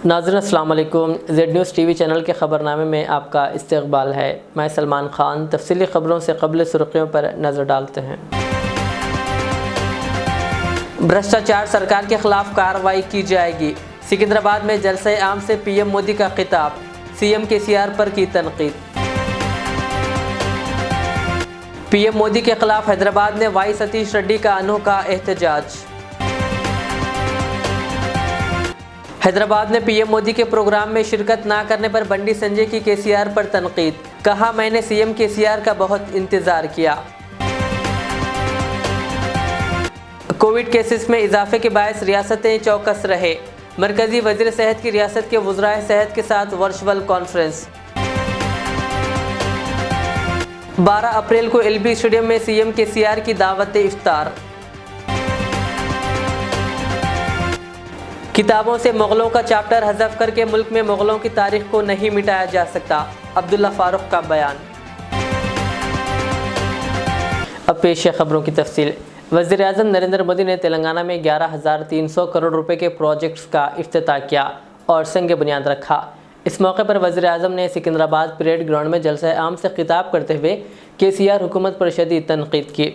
नाज़रीन अस्सलाम वालेकुम। जेड न्यूज़ टीवी चैनल के ख़बरनामे में आपका इस्तक़बाल है। मैं सलमान ख़ान तफसीली ख़बरों से क़ब्ल सुर्ख़ियों पर नज़र डालते हैं। भ्रष्टाचार सरकार के ख़िलाफ़ कार्रवाई की जाएगी। सिकंदराबाद में जलसे आम से पीएम मोदी का खिताब, सीएम केसीआर पर की तनक़ीद। पीएम मोदी के खिलाफ हैदराबाद में वाई सतीश रेड्डी का अनोखा एहतजाज। हैदराबाद में पीएम मोदी के प्रोग्राम में शिरकत ना करने पर बंडी संजय की केसीआर पर तनकीद, कहा मैंने सीएम केसीआर का बहुत इंतजार किया। कोविड केसेस में इजाफे के बायस रियासतें चौकस रहे, मरकजी वजीर सेहत की रियासत के वज़राए सेहत के साथ वर्चुअल कॉन्फ्रेंस। 12 अप्रैल को एलबी स्टेडियम में सीएम केसीआर की दावत इफ्तार। किताबों से मुग़लों का चैप्टर हज़फ करके मुल्क में मुग़लों की तारीख को नहीं मिटाया जा सकता, अब्दुल्ला फारूक का बयान। अब पेश है खबरों की तफसील। वज़ीर आज़म नरेंद्र मोदी ने तेलंगाना में 11,300 करोड़ रुपए के प्रोजेक्ट्स का इफ्तिताह किया और संग बुनियाद रखा। इस मौके पर वज़ीर आज़म ने सिकंदराबाद परेड ग्राउंड में जलसा आम से खिताब करते हुए केसीआर हुकूमत पर शदीद तनकीद की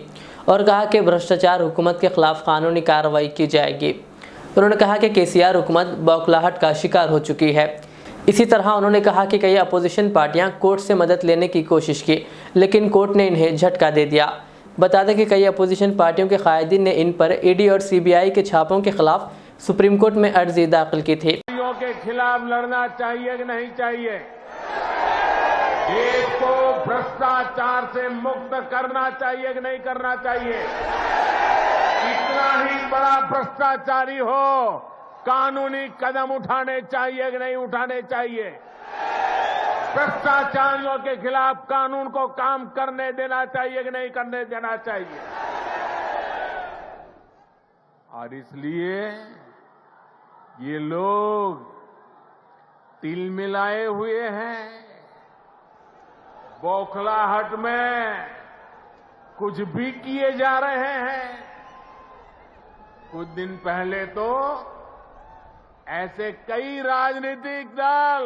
और कहा कि भ्रष्टाचार हुकूमत के ख़िलाफ़ कानूनी कार्रवाई की जाएगी। उन्होंने कहा कि केसीआर हुकूमत बौखलाहट का शिकार हो चुकी है। इसी तरह उन्होंने कहा कि कई अपोजिशन पार्टियां कोर्ट से मदद लेने की कोशिश की, लेकिन कोर्ट ने इन्हें झटका दे दिया। बता दें कि कई अपोजिशन पार्टियों के कायदीन ने इन पर ईडी और सीबीआई के छापों के खिलाफ सुप्रीम कोर्ट में अर्जी दाखिल की थी। के खिलाफ लड़ना चाहिए कि नहीं चाहिए? देश को भ्रष्टाचार से मुक्त करना चाहिए कि नहीं करना चाहिए? कितना ही बड़ा भ्रष्टाचारी हो, कानूनी कदम उठाने चाहिए कि नहीं उठाने चाहिए? भ्रष्टाचारियों के खिलाफ कानून को काम करने देना चाहिए कि नहीं करने देना चाहिए? और इसलिए ये लोग तिल मिलाए हुए हैं, बौखलाहट में कुछ भी किए जा रहे हैं। कुछ दिन पहले तो ऐसे कई राजनीतिक दल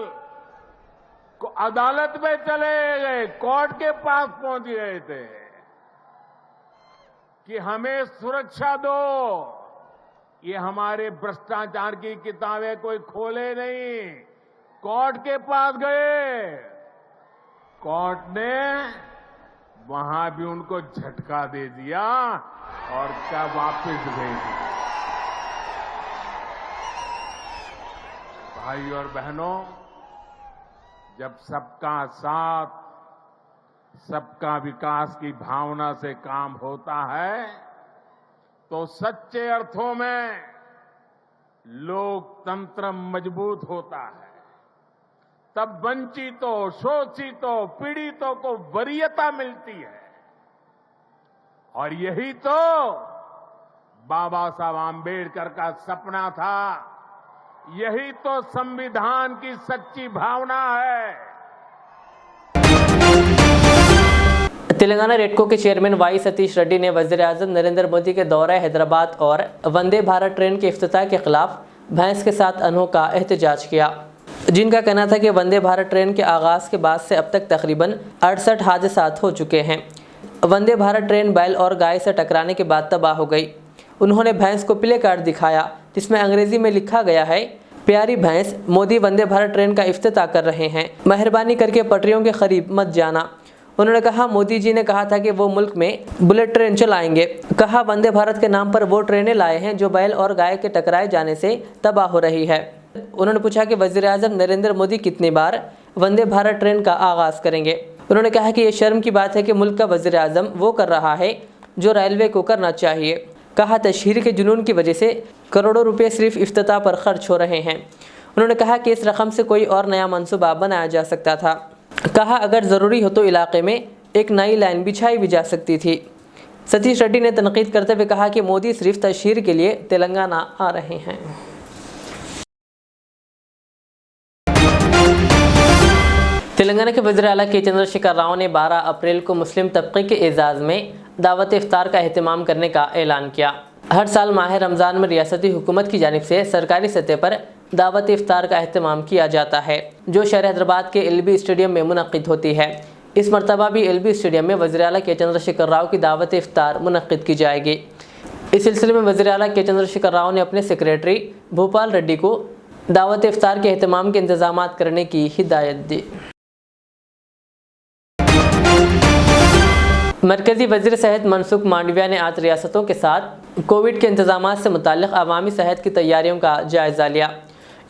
को अदालत में चले गए, कोर्ट के पास पहुंच गए थे कि हमें सुरक्षा दो। ये हमारे भ्रष्टाचार की किताबें कोई खोले नहीं, कोर्ट के पास गए। कोर्ट ने वहां भी उनको झटका दे दिया और क्या वापस भेज दिया। भाई और बहनों, जब सबका साथ, सबका विकास की भावना से काम होता है तो सच्चे अर्थों में लोकतंत्र मजबूत होता है। तब वंचितों, शोषितों, पीड़ितों को वरीयता मिलती है। और यही तो बाबा साहब आम्बेडकर का सपना था, यही तो संविधान की सच्ची भावना है। तेलंगाना रेडको के चेयरमैन वाई सतीश रेड्डी ने वज़ीर आज़म नरेंद्र मोदी के दौरे हैदराबाद और वंदे भारत ट्रेन के इफ्तिताह के खिलाफ भैंस के साथ अनोखा एहतजाज किया, जिनका कहना था कि वंदे भारत ट्रेन के आगाज़ के बाद से अब तक तकरीबन 68 हादसात हो चुके हैं। वंदे भारत ट्रेन बैल और गाय से टकराने के बाद तबाह हो गई। उन्होंने भैंस को प्ले कार्ड दिखाया जिसमें अंग्रेजी में लिखा गया है, प्यारी भैंस, मोदी वंदे भारत ट्रेन का इफ्तिताह कर रहे हैं, मेहरबानी करके पटरियों के करीब मत जाना। उन्होंने कहा मोदी जी ने कहा था कि वो मुल्क में बुलेट ट्रेन चलाएंगे। कहा वंदे भारत के नाम पर वो ट्रेनें लाए हैं जो बैल और गाय के टकराए जाने से तबाह हो रही है। उन्होंने पूछा कि वज़ीर आज़म नरेंद्र मोदी कितनी बार वंदे भारत ट्रेन का आगाज़ करेंगे। उन्होंने कहा कि ये शर्म की बात है कि मुल्क का वज़ीर आज़म वो कर रहा है जो रेलवे को करना चाहिए। कहा तशहीर के जुनून की वजह से करोड़ों रुपये सिर्फ इफ्तिताह पर खर्च हो रहे हैं। उन्होंने कहा कि इस रकम से कोई और नया मनसूबा बनाया जा सकता था। कहा अगर ज़रूरी हो तो इलाके में एक नई लाइन बिछाई भी जा सकती थी। सतीश रेड्डी ने तनकीद करते हुए कहा कि मोदी सिर्फ तशहीर के लिए तेलंगाना आ रहे हैं। तेलंगाना के वज़ीर आला के चंद्रशेखर राव ने 12 अप्रैल को मुस्लिम तबके के एजाज़ में दावत इफ्तार का एहतमाम करने का ऐलान किया। हर साल माह रमज़ान में रियासती हुकूमत की जानिब से सरकारी सतह पर दावत इफ्तार का अहतमाम किया जाता है, जो शहर हैदराबाद के एलबी स्टेडियम में मुनक्किद होती है। इस मरतबा भी एलबी स्टेडियम में वज़ीर आला के चंद्रशेखर राव की दावत इफ्तार मुनक्किद की जाएगी। इस सिलसिले में वज़ीर आला के चंद्रशेखर राव ने अपने सेक्रेटरी भूपाल रेड्डी को दावत इफ्तार के एहतमाम के इंतजाम करने की हिदायत दी। मरकज़ी वज़ीर सेहत मनसुख मांडविया ने आज रियासतों के साथ कोविड के इंतजाम से मुताल्लिक़ अवामी सेहत की तैयारियों का जायज़ा लिया।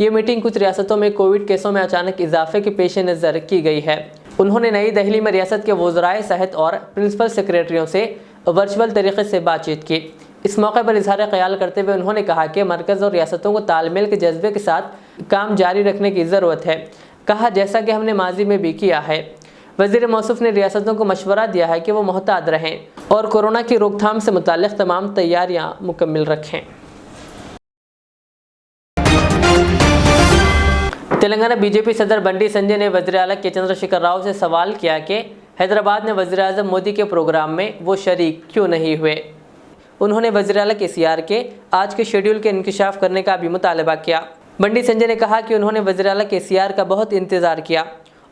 ये मीटिंग कुछ रियासतों में कोविड केसों में अचानक इजाफे के पेश नज़र की गई है। उन्होंने नई दिल्ली में रियासत के वज़राए सेहत और प्रिंसिपल सेक्रेटरियों से वर्चुअल तरीके से बातचीत की। इस मौके पर इजहार ख्याल करते हुए उन्होंने कहा कि मरकज़ और रियासतों को तालमेल के जज्बे के साथ काम जारी रखने की ज़रूरत है। कहा, जैसा कि हमने माजी में भी किया है। वज़ीर मौसूफ ने रियासतों को मशवरा दिया है कि वो मोहतात रहें और कोरोना की रोकथाम से मुताल्लिक़ तमाम तैयारियां मुकम्मल रखें। तेलंगाना बीजेपी सदर बंडी संजय ने वज़ीर आला के चंद्रशेखर राव से सवाल किया कि हैदराबाद में वज़ीर आज़म मोदी के प्रोग्राम में वो शरीक क्यों नहीं हुए। उन्होंने वज़ीर आला KCR के आज के शेड्यूल के इंकिशाफ करने का भी मुतालबा किया। बंडी संजय ने कहा कि उन्होंने वज़ीर आला KCR का बहुत इंतज़ार किया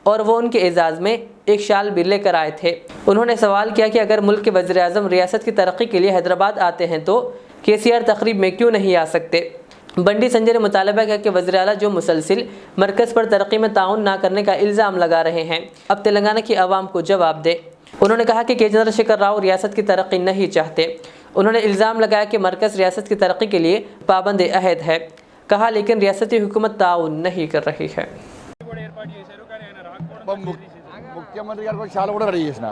और वो उनके एजाज़ में एक शाल भी लेकर आए थे। उन्होंने सवाल किया कि अगर मुल्क के वज़ीर आज़म रियासत की तरक्की के लिए हैदराबाद आते हैं तो KCR तकरीब में क्यों नहीं आ सकते। बंडी संजय ने मुतालबा किया कि वज़ीर आला जो मुसलसिल मरकज़ पर तरक्की में ताउन ना करने का इल्ज़ाम लगा रहे हैं, अब तेलंगाना की आवाम को जवाब दे। उन्होंने कहा कि चंद्रशेखर राव रियासत की तरक्की नहीं चाहते। उन्होंने इल्ज़ाम लगाया कि मरकज़ रियासत की तरक्की के लिए पाबंद अहद है। कहा, लेकिन रियासती हुकूमत ताउन नहीं कर रही है। ముఖ్యమంత్రి గారికి చాలా కూడా రెడీ చేసిన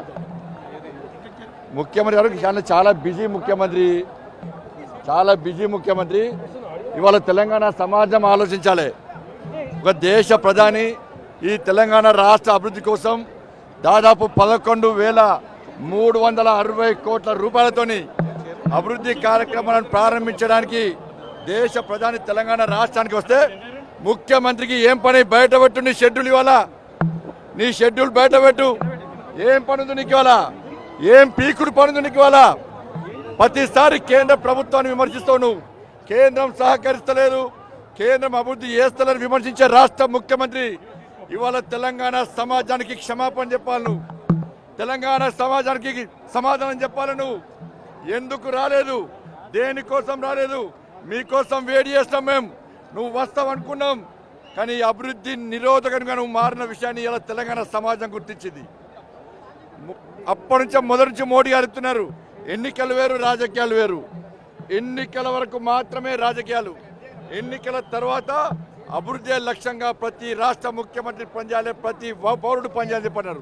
ముఖ్యమంత్రి గారికి చాలా బిజీ ముఖ్యమంత్రి ఇవాళ తెలంగాణ సమాజం ఆలోచించాలి. ఒక దేశ ప్రధాని ఈ తెలంగాణ రాష్ట్ర అభివృద్ధి కోసం దాదాపు 11,360 కోట్ల రూపాయలతోని అభివృద్ధి కార్యక్రమాలను ప్రారంభించడానికి దేశ ప్రధాని తెలంగాణ రాష్ట్రానికి వస్తే ముఖ్యమంత్రికి ఏం పని బయటపెట్టు, నీ షెడ్యూల్ ఇవాళ నీ షెడ్యూల్ బయటపెట్టు. ఏం పనుంది నీకు ఇవాళ, ఏం పీకుడు పనుంది నీకు ఇవాళ. ప్రతిసారి కేంద్ర ప్రభుత్వాన్ని విమర్శిస్తావు నువ్వు. కేంద్రం సహకరిస్తలేదు, కేంద్రం అభివృద్ధి చేస్తలేదని విమర్శించే రాష్ట్ర ముఖ్యమంత్రి ఇవాళ తెలంగాణ సమాజానికి క్షమాపణ చెప్పాలి. నువ్వు తెలంగాణ సమాజానికి సమాధానం చెప్పాలి. నువ్వు ఎందుకు రాలేదు, దేనికోసం రాలేదు, మీకోసం వేడి చేస్తాం మేము. నువ్వు వస్తావు అనుకున్నాం, కానీ అభివృద్ధి నిరోధకంగా నువ్వు మారిన విషయాన్ని ఇలా తెలంగాణ సమాజం గుర్తించింది. అప్పటి నుంచి మొదటి నుంచి మోడీ గారు చెప్తున్నారు, ఎన్నికలు వేరు రాజకీయాలు వేరు. ఎన్నికల వరకు మాత్రమే రాజకీయాలు, ఎన్నికల తర్వాత అభివృద్ధి లక్ష్యంగా ప్రతి రాష్ట్ర ముఖ్యమంత్రి పనిచేయాలి, ప్రతి పౌరుడు పనిచేయాలని చెప్పన్నారు.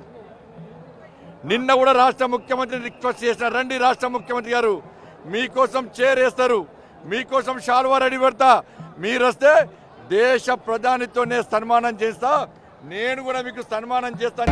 నిన్న కూడా రాష్ట్ర ముఖ్యమంత్రిని రిక్వెస్ట్ చేసిన, రండి రాష్ట్ర ముఖ్యమంత్రి గారు, మీకోసం చైర్ వేస్తారు, మీకోసం షాల్వా రెడీ పెడతా, మీరు వస్తే దేశ ప్రధానితోనే సన్మానం చేస్తా, నేను కూడా మీకు సన్మానం చేస్తాను.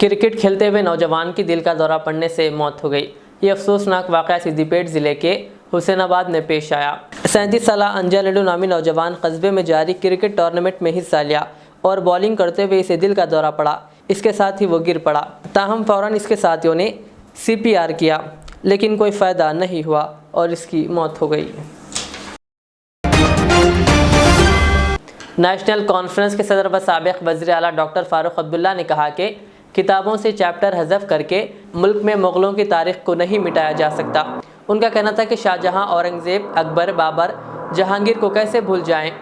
क्रिकेट खेलते हुए नौजवान की दिल का दौरा पड़ने से मौत हो गई। ये अफसोसनाक वाक़या सिद्दीपेट ज़िले के हुसैनाबाद में पेश आया। 37 साल अंजा लड्डू नामी नौजवान कस्बे में जारी क्रिकेट टूर्नामेंट में हिस्सा लिया और बॉलिंग करते हुए इसे दिल का दौरा पड़ा। इसके साथ ही वो गिर पड़ा। ताहम फ़ौरन इसके साथियों ने CPR किया, लेकिन कोई फ़ायदा नहीं हुआ और इसकी मौत हो गई। नेशनल कॉन्फ्रेंस के सदर व साबिक़ वज़ीर आला डॉक्टर फ़ारूक अब्दुल्ला ने कहा कि किताबों से चैप्टर हज़फ करके मुल्क में मुग़लों की तारीख़ को नहीं मिटाया जा सकता। उनका कहना था कि शाहजहां, औरंगज़ेब, अकबर, बाबर, जहांगीर को कैसे भूल जाएं।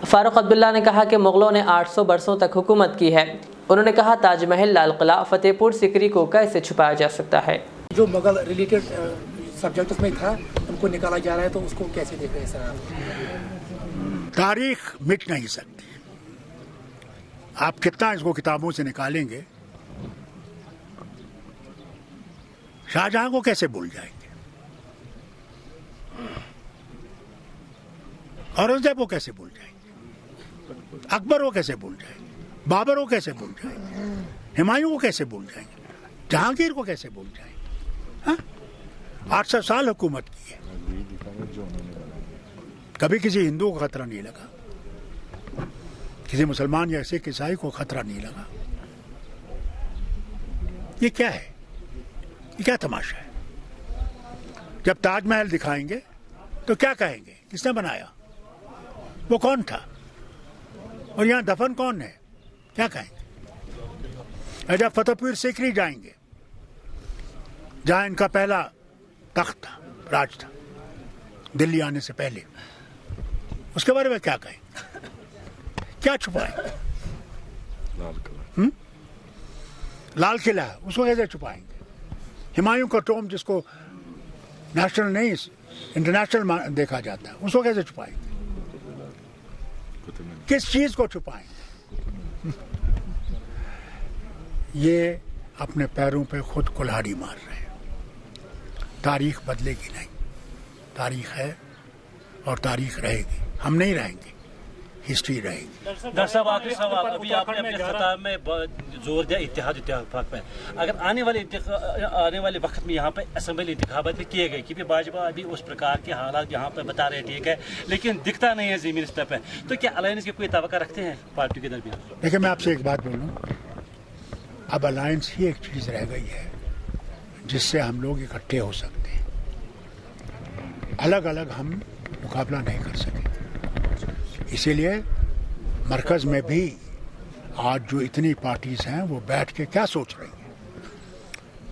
फ़ारूक अब्दुल्ला ने कहा कि मुग़लों ने 800 बरसों तक हुकूमत की है। उन्होंने कहा, ताजमहल, लाल किला, फतेहपुर सिकरी को कैसे छुपाया जा सकता है। जो मुग़ल रिलेटेड सब्जेक्ट में था उनको निकाला जा रहा है, तो उसको कैसे देख रहे हैं सर? तारीख मिट नहीं सकती। आप कितना इसको किताबों से निकालेंगे, शाहजहां को कैसे भूल जाएंगे, औरंगजेब को कैसे भूल जाएंगे, अकबर को कैसे भूल जाएंगे, बाबर को कैसे भूल जाएंगे, हुमायूं को कैसे भूल जाएंगे, जहांगीर को कैसे भूल जाएंगे। 800 साल हुकूमत की है, कभी किसी हिंदू को खतरा नहीं लगा, किसी मुसलमान या सिख ईसाई को खतरा नहीं लगा। ये क्या है, ये क्या तमाशा है? जब ताजमहल दिखाएंगे तो क्या कहेंगे, किसने बनाया? वो कौन था और यहाँ दफन कौन है, क्या कहेंगे? अच्छा, फतेहपुर सीकरी जाएंगे जहाँ इनका पहला तख्त था, राज था, दिल्ली आने से पहले, उसके बारे में क्या कहेंगे? क्या छुपाएंगे? लाल किला है, उसको कैसे छुपाएंगे? हुमायूं का टॉम जिसको नेशनल नहीं इंटरनेशनल देखा जाता है, उसको कैसे छुपाएंगे? किस चीज को छुपाएंगे? ये अपने पैरों पे खुद कुल्हाड़ी मार रहे हैं। तारीख बदलेगी नहीं, तारीख है और तारीख रहेगी। हम नहीं रहेंगे, हिस्ट्री रहेगी। डॉक्टर साहब, आखिरी सवाल, अभी आपने अपने खिताब में जोर दिया इत्तेहाद इत्तेफाक पे। अगर आने वाले वक्त में यहाँ पे असेंबली इंतखाबात भी किए गए, क्योंकि भाजपा अभी उस प्रकार के हालात यहाँ पे बता रहे ठीक है, लेकिन दिखता नहीं है ज़मीनी स्तर पे, तो क्या अलायंस की कोई तवक्को रखते हैं पार्टी के दरमियान? देखिए, मैं आपसे एक बात बोलूँ, अब अलायंस ही एक चीज़ रह गई है जिससे हम लोग इकट्ठे हो सकते हैं। अलग अलग हम मुकाबला नहीं कर सकेंगे। इसीलिए मरकज़ में भी आज जो इतनी पार्टीज हैं वो बैठ के क्या सोच रही हैं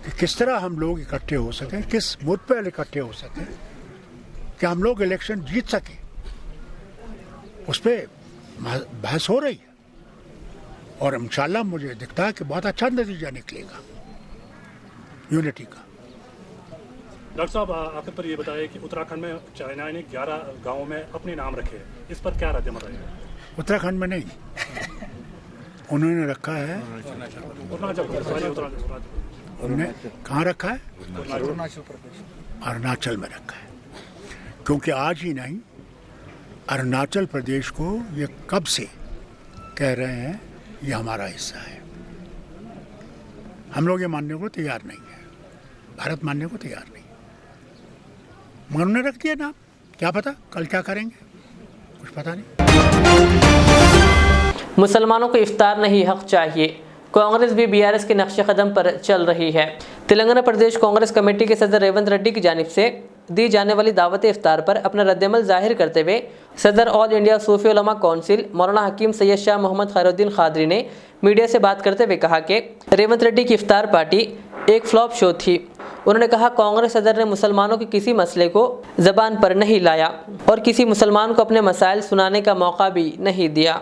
कि किस तरह हम लोग इकट्ठे हो सकें, किस मुद्दे पर इकट्ठे हो सकें कि हम लोग इलेक्शन जीत सकें। उस पर बहस हो रही है और इंशाल्लाह मुझे दिखता है कि बहुत अच्छा नतीजा निकलेगा यूनिटी का। डॉक्टर साहब, आखिर पर ये बताइए कि उत्तराखंड में चाइना ने 11 गांवों में अपने नाम रखे हैं, इस पर क्या रद्द अमल है? उत्तराखंड में नहीं, उन्होंने रखा है उन्होंने कहाँ रखा है? अरुणाचल में रखा है। क्योंकि आज ही नहीं, अरुणाचल प्रदेश को ये कब से कह रहे हैं ये हमारा हिस्सा है। हम लोग ये मानने को तैयार नहीं है, भारत मानने को तैयार नहीं। मगर उन्होंने रख दिया नाम, क्या पता कल क्या करेंगे, कुछ पता नहीं। मुसलमानों को इफ्तार नहीं हक चाहिए, कांग्रेस भी बीआरएस के नक्शे कदम पर चल रही है। तेलंगाना प्रदेश कांग्रेस कमेटी के सदर रेवंत रेड्डी की जानिब से दी जाने वाली दावत इफ्तार पर अपना रद्दमल जाहिर करते हुए सदर ऑल इंडिया सूफी उलमा काउंसिल मौलाना हकीम सैयद शाह मोहम्मद खैरुद्दीन खादरी ने मीडिया से बात करते हुए कहा कि रेवंत रेड्डी की इफ्तार पार्टी एक फ्लॉप शो थी। उन्होंने कहा, कांग्रेस सदर ने मुसलमानों के किसी मसले को जबान पर नहीं लाया और किसी मुसलमान को अपने मसाइल सुनाने का मौका भी नहीं दिया।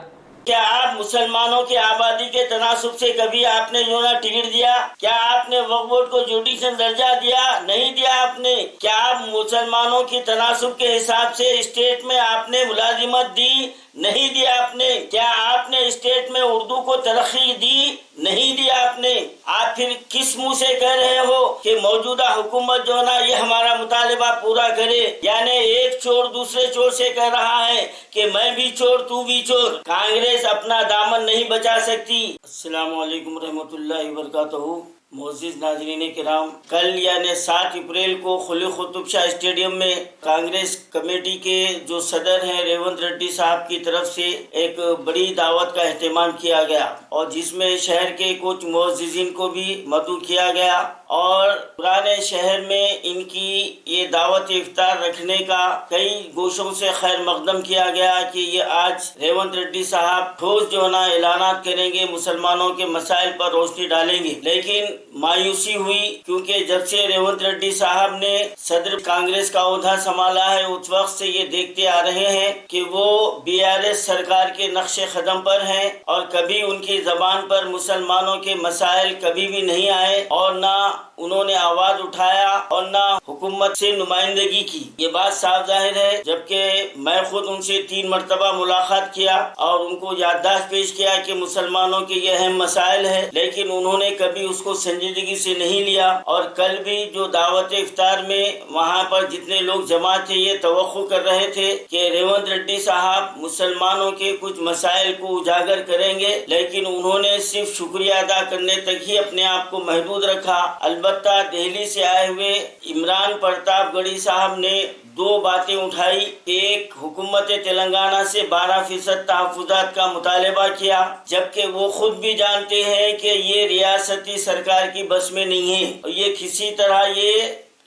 क्या आप मुसलमानों की आबादी के तनासुब से कभी आपने जो ना टिकट दिया? क्या आपने वक्फ बोर्ड को जुडिशल दर्जा दिया? नहीं दिया आपने। क्या आप मुसलमानों की तनासुब के हिसाब से स्टेट में आपने मुलाजिमत दी? नहीं दिया आपने। क्या आपने स्टेट में उर्दू को तरक्की दी? नहीं दिया आपने। आप फिर किस मुंह से कह रहे हो कि मौजूदा हुकूमत जो ना ये हमारा मुतालिबा पूरा करे? यानी एक चोर दूसरे चोर से कह रहा है कि मैं भी चोर तू भी चोर। कांग्रेस अपना दामन नहीं बचा सकती। अस्सलाम वालेकुम रहमतुल्लाहि व बरकातहू। मोअज़्ज़िज़ नाज़रीन किराम, कल यानी 7 अप्रैल को खुली कुतुब शाह स्टेडियम में कांग्रेस कमेटी के जो सदर हैं रेवंत रेड्डी साहब की तरफ से एक बड़ी दावत का एहतमाम किया गया और जिसमें शहर के कुछ मुअज़्ज़िज़ीन को भी मदऊ किया गया और पुराने शहर में इनकी ये दावत इफ्तार रखने का कई गोशों से खैर मकदम किया गया कि ये आज रेवंत रेड्डी साहब ठोस जो ना ऐलानात करेंगे, मुसलमानों के मसाइल पर रोशनी डालेंगे। लेकिन मायूसी हुई क्योंकि जब से रेवंत रेड्डी साहब ने सदर कांग्रेस का ओहदा संभाला है उस वक्त से ये देखते आ रहे हैं कि वो बीआरएस सरकार के नक्शे कदम पर हैं और कभी उनकी जबान पर मुसलमानों के मसाइल कभी भी नहीं आए और ना उन्होंने आवाज उठाया और ना हुकूमत से नुमाइंदगी की। ये बात साफ जाहिर है, जबकि मैं खुद उनसे 3 मरतबा मुलाकात किया और उनको याददाश्त पेश किया कि मुसलमानों के ये अहम मसाइल है, लेकिन उन्होंने कभी उसको संजीदगी से नहीं लिया। और कल भी जो दावत इफ्तार में वहाँ पर जितने लोग जमा थे ये तवक्को कर रहे थे कि रेवंत रेड्डी साहब मुसलमानों के कुछ मसाइल को उजागर करेंगे, लेकिन उन्होंने सिर्फ शुक्रिया अदा करने तक ही अपने आप को महदूद रखा। अलबत्ता दिल्ली से आए हुए इमरान प्रतापगढ़ी साहब ने 2 बातें उठाई। एक, हुकूमत तेलंगाना से 12% तहफ़्फ़ुज़ात का मुतालबा किया, जबकि वो खुद भी जानते हैं कि ये रियासती सरकार की बस में नहीं है और ये किसी तरह ये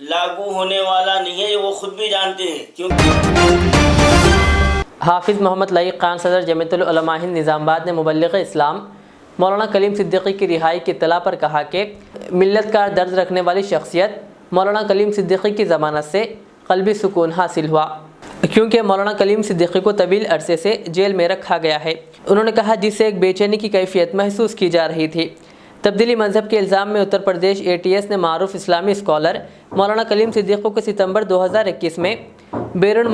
लागू होने वाला नहीं है, वो खुद भी जानते हैं। क्योंकि हाफिज़ मोहम्मद लईक खान सदर जमीयतुल उलमा हिंद निज़ामाबाद ने मुबल्लिग़ इस्लाम मौलाना कलीम सिद्दीकी की रिहाई की इत्तला पर कहा कि मिल्लत का दर्द रखने वाली शख्सियत मौलाना कलीम सिद्दीकी की ज़मानत से क़ल्बी सुकून हासिल हुआ, क्योंकि मौलाना कलीम सिद्दीकी को तवील अरसे से जेल में रखा गया है। उन्होंने कहा जिससे एक बेचैनी की कैफियत महसूस की जा रही थी। तब्दीली मजहब के इल्ज़ाम में उत्तर प्रदेश ATS ने मारूफ इस्लामी स्कॉलर मौलाना कलीम सिद्दीकी को सितंबर 2021 में बैरून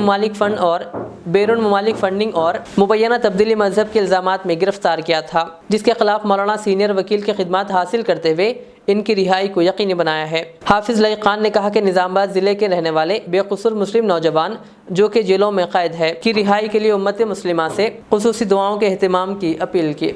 ममालिक फंडिंग और मुबैना तब्दीली मजहब के इल्ज़ामात में गिरफ्तार किया था, जिसके खिलाफ मौलाना सीनियर वकील की खिदमत हासिल करते हुए इनकी रिहाई को यकीनी बनाया है। हाफिज़ लईक खान ने कहा कि निज़ामाबाद ज़िले के रहने वाले बेकसूर मुस्लिम नौजवान जो कि जेलों में कैद है की रिहाई के लिए उम्मत मुस्लिमा से खुसूसी दुआओं के एहतमाम की अपील की।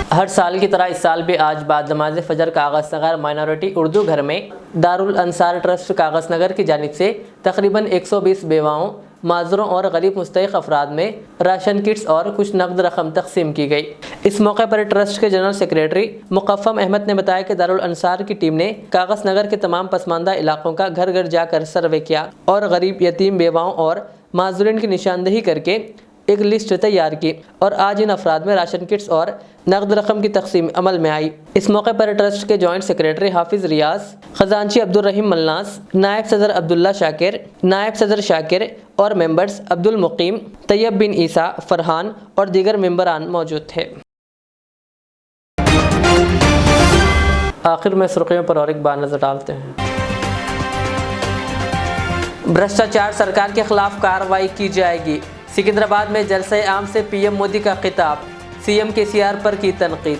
हर साल की तरह इस साल भी आज बाद नमाज फजर कागज़ नगर माइनॉरिटी उर्दू घर में दारुल अंसार ट्रस्ट कागज़ नगर की जानिब से तकरीबन 120 बेवाओं, माजरों और गरीब मुस्तहिक अफराद में राशन किट्स और कुछ नकद रकम तकसीम की गई। इस मौके पर ट्रस्ट के जनरल सेक्रेटरी मुक़फ़्फ़म अहमद ने बताया कि दारुल अंसार की टीम ने कागज़ नगर के तमाम पसमानदा इलाकों का घर घर जाकर सर्वे किया और गरीब यतीम बेवाओं और माजूरीन की निशानदही करके एक लिस्ट तैयार की और आज इन अफराद में राशन किट्स और नकद रकम की तकसीम अमल में आई। इस मौके पर ट्रस्ट के जॉइंट सेक्रेटरी हाफिज़ रियाज, खजांची अब्दुल रहीम मलनास, नायब सदर अब्दुल्ला शाकिर, नायब सदर शाकिर और मेंबर्स अब्दुल मुकीम, तैयब बिन ईसा, फरहान और दीगर मेंबरान मौजूद थे। आखिर में सुर्खियों पर और एक बार नजर डालते हैं। भ्रष्टाचार सरकार के खिलाफ कार्रवाई की जाएगी। सिकंदराबाद में जलसे आम से PM मोदी का खिताब, CM KCR पर की तनकीद।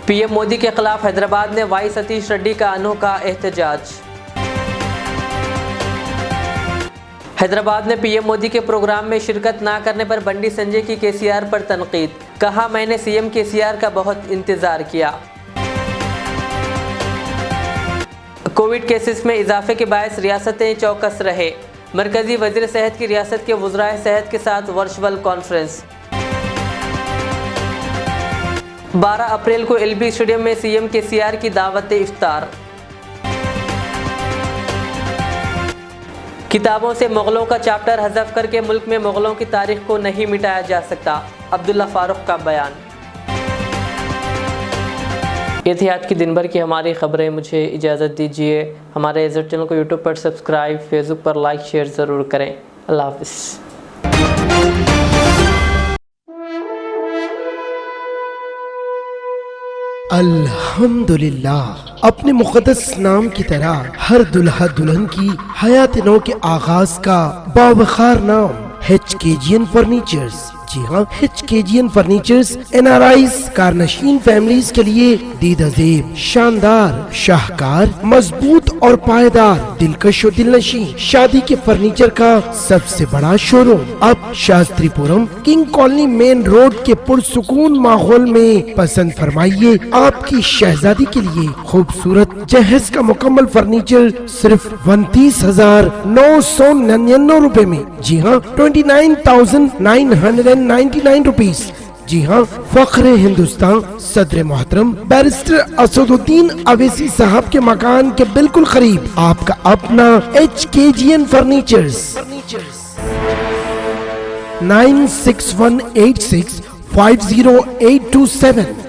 PM मोदी के खिलाफ हैदराबाद में वाई सतीश रेड्डी का अनोखा एहतजाज। हैदराबाद में PM मोदी के प्रोग्राम में शिरकत ना करने पर बंडी संजय की KCR पर तनकीद, कहा मैंने CM KCR का बहुत इंतजार किया। कोविड केसेस में इजाफे के बायस रियासतें चौकस रहे, मरकजी वजीर सेहत की रियासत के वज़राए सेहत के साथ वर्चुअल कॉन्फ्रेंस। 12 अप्रैल को LB स्टेडियम में CM KCR की दावत इफ्तार। किताबों से मुग़लों का चैप्टर हज़फ करके मुल्क में मुग़लों की तारीख को नहीं मिटाया जा सकता, अब्दुल्ला फारूक का बयान। ये थी आज की दिन भर की हमारी खबरें। मुझे इजाज़त दीजिए। हमारे इज़्ज़त चैनल को यूट्यूब पर सब्सक्राइब, फेसबुक पर लाइक शेयर ज़रूर करें। अल्लाह हाफ़िज़। अल्हम्दुलिल्लाह, अपने मुक़द्दस नाम की तरह हर दुल्हा दुल्हन की हयात नौ के आगाज का बावखार नाम HKGN फर्नीचर्स। जी हाँ, HKGN फर्नीचर्स NRIs कारनशीन फैमिलीज के लिए दीदाज़ेब, शानदार, शाहकार, मजबूत और पायदार, दिलकश और दिलनशीं शादी के फर्नीचर का सबसे बड़ा शोरूम अब Shastripuram king colony main road के पुरसुकून माहौल में। पसंद फरमाइए आपकी शहजादी के लिए खूबसूरत जहेज का मुकम्मल फर्नीचर सिर्फ 29,999 रुपए में। जी हाँ, 29,999 रुपीस। जी हाँ, फख्र हिंदुस्तान सदर मोहतरम बैरिस्टर असदुद्दीन अवैसी साहब के मकान के बिल्कुल करीब आपका अपना HKGN फर्नीचर्स। 9618650827।